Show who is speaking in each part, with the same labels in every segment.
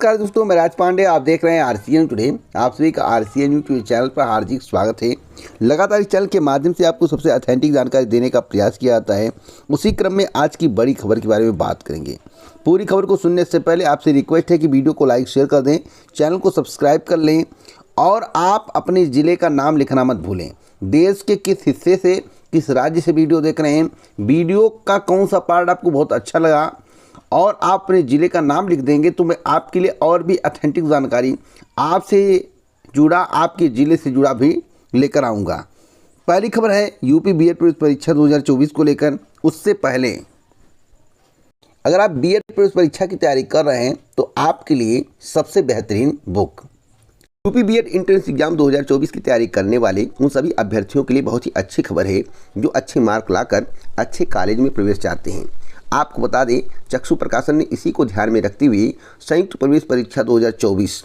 Speaker 1: नमस्कार दोस्तों, मैं राज पांडे। आप देख रहे हैं आरसीएन टुडे। आप सभी का आरसीएन यूट्यूब चैनल पर हार्दिक स्वागत है। लगातार इस चैनल के माध्यम से आपको सबसे ऑथेंटिक जानकारी देने का प्रयास किया जाता है। उसी क्रम में आज की बड़ी खबर के बारे में बात करेंगे। पूरी खबर को सुनने से पहले आपसे रिक्वेस्ट है कि वीडियो को लाइक शेयर कर दें, चैनल को सब्सक्राइब कर लें और आप अपने ज़िले का नाम लिखना मत भूलें। देश के किस हिस्से से, किस राज्य से वीडियो देख रहे हैं, वीडियो का कौन सा पार्ट आपको बहुत अच्छा लगा और आप अपने ज़िले का नाम लिख देंगे तो मैं आपके लिए और भी ऑथेंटिक जानकारी आपसे जुड़ा, आपके ज़िले से जुड़ा भी लेकर आऊँगा। पहली खबर है यूपी बीएड प्रवेश परीक्षा 2024 को लेकर। उससे पहले अगर आप बीएड प्रवेश परीक्षा की तैयारी कर रहे हैं तो आपके लिए सबसे बेहतरीन book UP BEd entrance exam 2024 की तैयारी करने वाले उन सभी अभ्यर्थियों के लिए बहुत ही अच्छी खबर है जो अच्छे मार्क लाकर अच्छे कॉलेज में प्रवेश चाहते हैं। आपको बता दें, चक्षु प्रकाशन ने इसी को ध्यान में रखते हुए संयुक्त प्रवेश परीक्षा 2024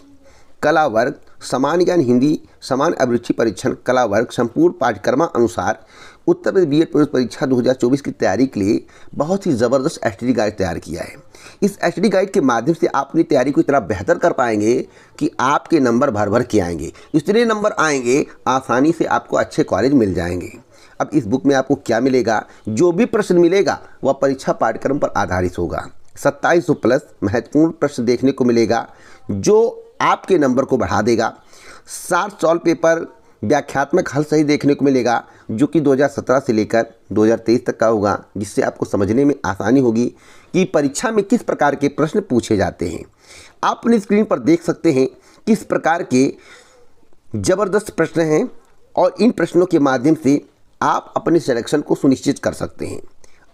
Speaker 1: कला वर्ग, समान ज्ञान हिंदी, समान अभिरुचि परीक्षण कला वर्ग संपूर्ण पाठ्यक्रम अनुसार उत्तर प्रदेश बीएड प्रवेश परीक्षा 2024 की तैयारी के लिए बहुत ही ज़बरदस्त एसटीडी गाइड तैयार किया है। इस एसटीडी गाइड के माध्यम से आप अपनी तैयारी को इतना बेहतर कर पाएंगे कि आपके नंबर भर भर के आएंगे। इतने नंबर आएंगे, आसानी से आपको अच्छे कॉलेज मिल जाएंगे। अब इस बुक में आपको क्या मिलेगा? जो भी प्रश्न मिलेगा वह परीक्षा पाठ्यक्रम पर आधारित होगा। 2700 प्लस महत्वपूर्ण प्रश्न देखने को मिलेगा जो आपके नंबर को बढ़ा देगा। 60 सॉल्व पेपर व्याख्यात्मक हल सही देखने को मिलेगा जो कि 2017 से लेकर 2023 तक का होगा, जिससे आपको समझने में आसानी होगी कि परीक्षा में किस प्रकार के प्रश्न पूछे जाते हैं। आप अपनी स्क्रीन पर देख सकते हैं किस प्रकार के ज़बरदस्त प्रश्न हैं और इन प्रश्नों के माध्यम से आप अपने सिलेक्शन को सुनिश्चित कर सकते हैं।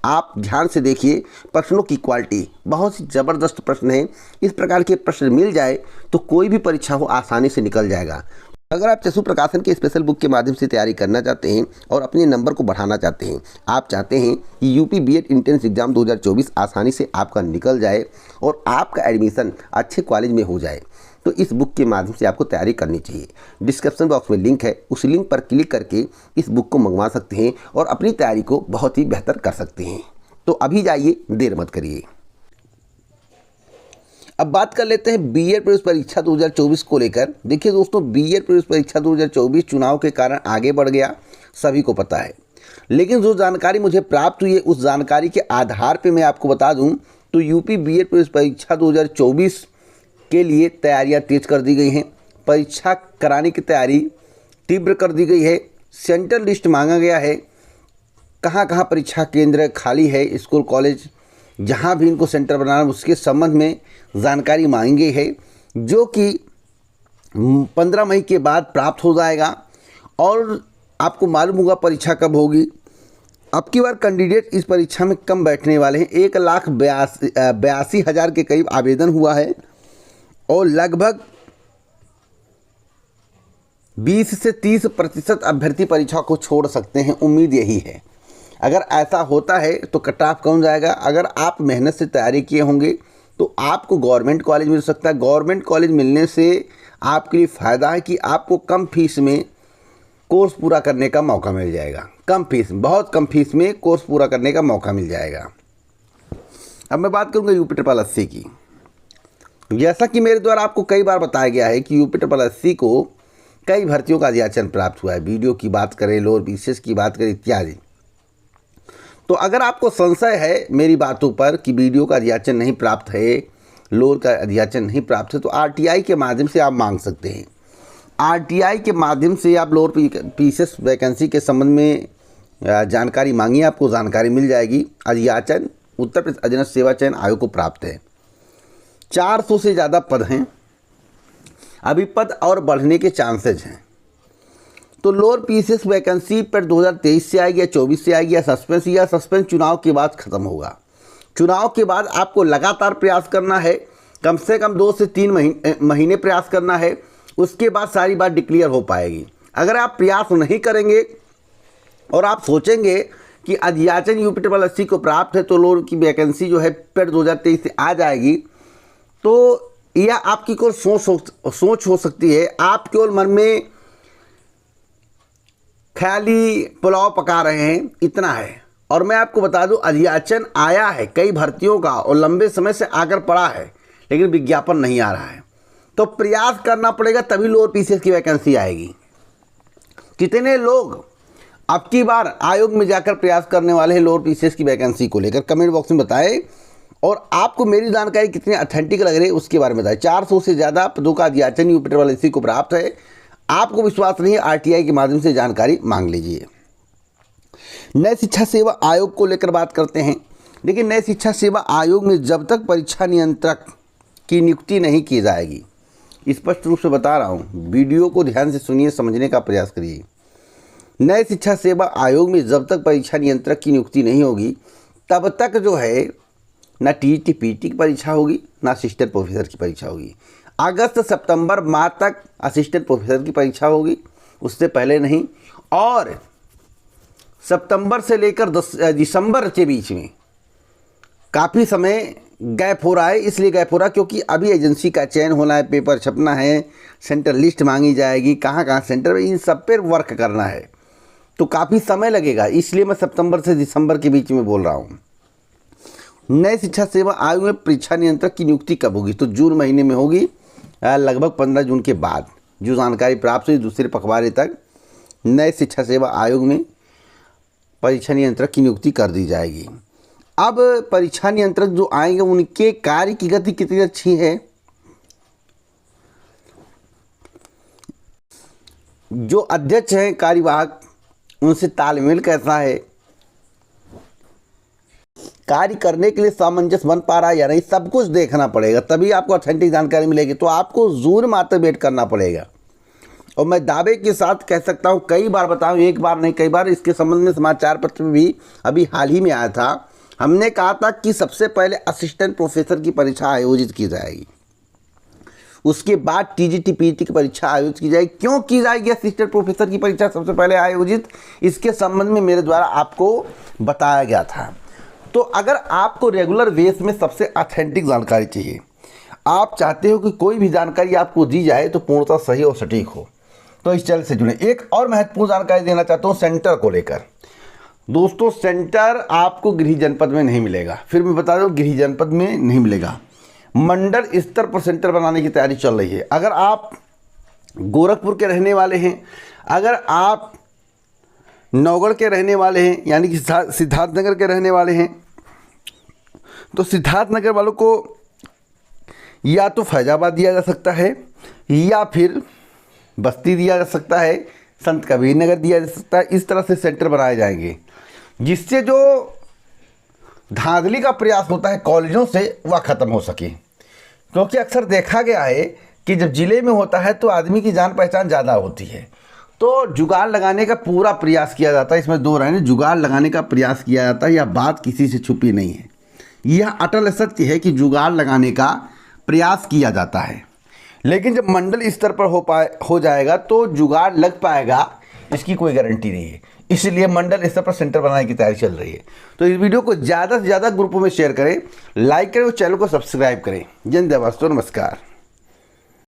Speaker 1: आप ध्यान से देखिए, प्रश्नों की क्वालिटी बहुत ही ज़बरदस्त प्रश्न है। इस प्रकार के प्रश्न मिल जाए तो कोई भी परीक्षा हो आसानी से निकल जाएगा। अगर आप चक्षु प्रकाशन के स्पेशल बुक के माध्यम से तैयारी करना चाहते हैं और अपने नंबर को बढ़ाना चाहते हैं, आप चाहते हैं कि यूपी बीएड एंट्रेंस एग्जाम 2024 आसानी से आपका निकल जाए और आपका एडमिशन अच्छे कॉलेज में हो जाए, तो इस बुक के माध्यम से आपको तैयारी करनी चाहिए। डिस्क्रिप्शन बॉक्स में लिंक है, उस लिंक पर क्लिक करके इस बुक को मंगवा सकते हैं और अपनी तैयारी को बहुत ही बेहतर कर सकते हैं। तो अभी जाइए, देर मत करिए। अब बात कर लेते हैं बीएड प्रवेश परीक्षा 2024 को लेकर। देखिए दोस्तों, बीएड प्रवेश परीक्षा 2024 चुनाव के कारण आगे बढ़ गया, सभी को पता है। लेकिन जो जानकारी मुझे प्राप्त हुई है उस जानकारी के आधार पर मैं आपको बता दूं तो यूपी बीएड प्रवेश परीक्षा 2024 के लिए तैयारियां तेज कर दी गई हैं। परीक्षा कराने की तैयारी तीव्र कर दी गई है। सेंट्रल लिस्ट मांगा गया है, कहां कहां परीक्षा केंद्र खाली है, स्कूल कॉलेज जहां भी इनको सेंटर बनाना उसके संबंध में जानकारी मांगी गई है, जो कि 15 मई के बाद प्राप्त हो जाएगा और आपको मालूम होगा परीक्षा कब होगी। अब की बार कैंडिडेट इस परीक्षा में कम बैठने वाले हैं। 1,82,000 के करीब आवेदन हुआ है और लगभग 20 से 30% अभ्यर्थी परीक्षा को छोड़ सकते हैं। उम्मीद यही है। अगर ऐसा होता है तो कट ऑफ कौन जाएगा? अगर आप मेहनत से तैयारी किए होंगे तो आपको गवर्नमेंट कॉलेज मिल सकता है। गवर्नमेंट कॉलेज मिलने से आपके लिए फ़ायदा है कि आपको कम फीस में कोर्स पूरा करने का मौका मिल जाएगा। कम फीस, बहुत कम फीस में कोर्स पूरा करने का मौका मिल जाएगा। अब मैं बात करूँगा यूपी SSSC की। जैसा कि मेरे द्वारा आपको कई बार बताया गया है कि यूपी SSSC को कई भर्तियों का अधियाचन प्राप्त हुआ है। वीडियो की बात करें, लोअर बीसीएस की बात करें इत्यादि। तो अगर आपको संशय है मेरी बातों पर कि वीडियो का अधियाचन नहीं प्राप्त है, लोअर का अधियाचन नहीं प्राप्त है, तो आरटीआई के माध्यम से आप मांग सकते हैं। आरटीआई के माध्यम से आप लोअर पीसीएस वैकेंसी के संबंध में जानकारी मांगिए, आपको जानकारी मिल जाएगी। अधियाचन उत्तर प्रदेश अधीनस्थ सेवा चयन आयोग को प्राप्त है। 400 से ज़्यादा पद हैं, अभी पद और बढ़ने के चांसेज हैं। तो लोअर पीसीएस वैकेंसी पर 2023 से आएगी या 24 से आएगी, या सस्पेंस चुनाव के बाद ख़त्म होगा। चुनाव के बाद आपको लगातार प्रयास करना है, कम से कम 2 से 3 महीने प्रयास करना है। उसके बाद सारी बात डिक्लेयर हो पाएगी। अगर आप प्रयास नहीं करेंगे और आप सोचेंगे कि अधियाचन यूपी SSSC को प्राप्त है तो लोअर की वैकेंसी जो है पर 2023 से आ जाएगी, तो यह आपकी कोई सोच हो सकती है। आप केवल मन में ख्याली पुलाव पका रहे हैं, इतना है। और मैं आपको बता दूं, अधियाचन आया है कई भर्तियों का और लंबे समय से आकर पड़ा है, लेकिन विज्ञापन नहीं आ रहा है। तो प्रयास करना पड़ेगा, तभी लोअर पीसीएस की वैकेंसी आएगी। कितने लोग अब की बार आयोग में जाकर प्रयास करने वाले हैं लोअर पीसीएस की वैकेंसी को लेकर, कमेंट बॉक्स में बताएं। और आपको मेरी जानकारी कितनी ऑथेंटिक लग रही है उसके बारे में बताएं। 400 से ज़्यादा पदों का अधियाचन यूपी ट्रिपल एससी को प्राप्त है। आपको विश्वास नहीं है, आरटीआई के माध्यम से जानकारी मांग लीजिए। नए शिक्षा सेवा आयोग को लेकर बात करते हैं। लेकिन नए शिक्षा सेवा आयोग में जब तक परीक्षा नियंत्रक की नियुक्ति नहीं की जाएगी, स्पष्ट रूप से बता रहा हूँ, वीडियो को ध्यान से सुनिए, समझने का प्रयास करिए। नए शिक्षा सेवा आयोग में जब तक परीक्षा नियंत्रक की नियुक्ति नहीं होगी, तब तक जो है ना टीईटी पीटी की परीक्षा होगी, ना असिस्टेंट प्रोफेसर की परीक्षा होगी। अगस्त सितंबर माह तक असिस्टेंट प्रोफेसर की परीक्षा होगी, उससे पहले नहीं। और सितंबर से लेकर दिसंबर के बीच में काफ़ी समय गैप हो रहा है। इसलिए गैप हो रहा है क्योंकि अभी एजेंसी का चयन होना है, पेपर छपना है, सेंटर लिस्ट मांगी जाएगी, कहाँ कहाँ सेंटर, इन सब पर वर्क करना है, तो काफ़ी समय लगेगा। इसलिए मैं सितंबर से दिसंबर के बीच में बोल रहा हूँ। नए शिक्षा सेवा आयोग में परीक्षा नियंत्रक की नियुक्ति कब होगी? तो जून महीने में होगी, लगभग 15 जून के बाद। जो जानकारी प्राप्त हुई, दूसरे पखवाड़े तक नए शिक्षा सेवा आयोग में परीक्षा नियंत्रक की नियुक्ति कर दी जाएगी। अब परीक्षा नियंत्रक जो आएंगे उनके कार्य की गति कितनी अच्छी है, जो अध्यक्ष हैं कार्यवाहक, उनसे तालमेल कैसा है, कार्य करने के लिए सामंजस्य बन पा रहा है या नहीं, सब कुछ देखना पड़ेगा, तभी आपको ऑथेंटिक जानकारी मिलेगी। तो आपको जून माह तक वेट करना पड़ेगा। और मैं दावे के साथ कह सकता हूँ, कई बार बताऊँ, एक बार नहीं कई बार, इसके संबंध में समाचार पत्र में भी अभी हाल ही में आया था। हमने कहा था कि सबसे पहले असिस्टेंट प्रोफेसर की परीक्षा आयोजित की जाएगी, उसके बाद टीजीटी पीटी की परीक्षा आयोजित की जाएगी। क्यों की जाएगी असिस्टेंट प्रोफेसर की परीक्षा सबसे पहले आयोजित, इसके संबंध में मेरे द्वारा आपको बताया गया था। तो अगर आपको रेगुलर बेस में सबसे ऑथेंटिक जानकारी चाहिए, आप चाहते हो कि कोई भी जानकारी आपको दी जाए तो पूर्णतः सही और सटीक हो, तो इस चैनल से जुड़े। एक और महत्वपूर्ण जानकारी देना चाहता हूँ सेंटर को लेकर। दोस्तों, सेंटर आपको गृह जनपद में नहीं मिलेगा, फिर मैं बता दूँ, गृह जनपद में नहीं मिलेगा। मंडल स्तर पर सेंटर बनाने की तैयारी चल रही है। अगर आप गोरखपुर के रहने वाले हैं, अगर आप नौगढ़ के रहने वाले हैं, यानी कि सिद्धार्थनगर के रहने वाले हैं, तो सिद्धार्थनगर वालों को या तो फैजाबाद दिया जा सकता है, या फिर बस्ती दिया जा सकता है, संत कबीर नगर दिया जा सकता है। इस तरह से सेंटर बनाए जाएंगे, जिससे जो धांधली का प्रयास होता है कॉलेजों से, वह ख़त्म हो सके। क्योंकि अक्सर देखा गया है कि जब ज़िले में होता है तो आदमी की जान पहचान ज़्यादा होती है, तो जुगाड़ लगाने का पूरा प्रयास किया जाता है। इसमें दो राय नहीं, जुगाड़ लगाने का प्रयास किया जाता है, यह बात किसी से छुपी नहीं है। यह अटल सत्य है कि जुगाड़ लगाने का प्रयास किया जाता है। लेकिन जब मंडल स्तर पर हो जाएगा तो जुगाड़ लग पाएगा, इसकी कोई गारंटी नहीं है। इसलिए मंडल स्तर पर सेंटर बनाने की तैयारी चल रही है। तो इस वीडियो को ज़्यादा से ज़्यादा ग्रुपों में शेयर करें, लाइक करें और चैनल को सब्सक्राइब करें। जय हिंद, नमस्कार।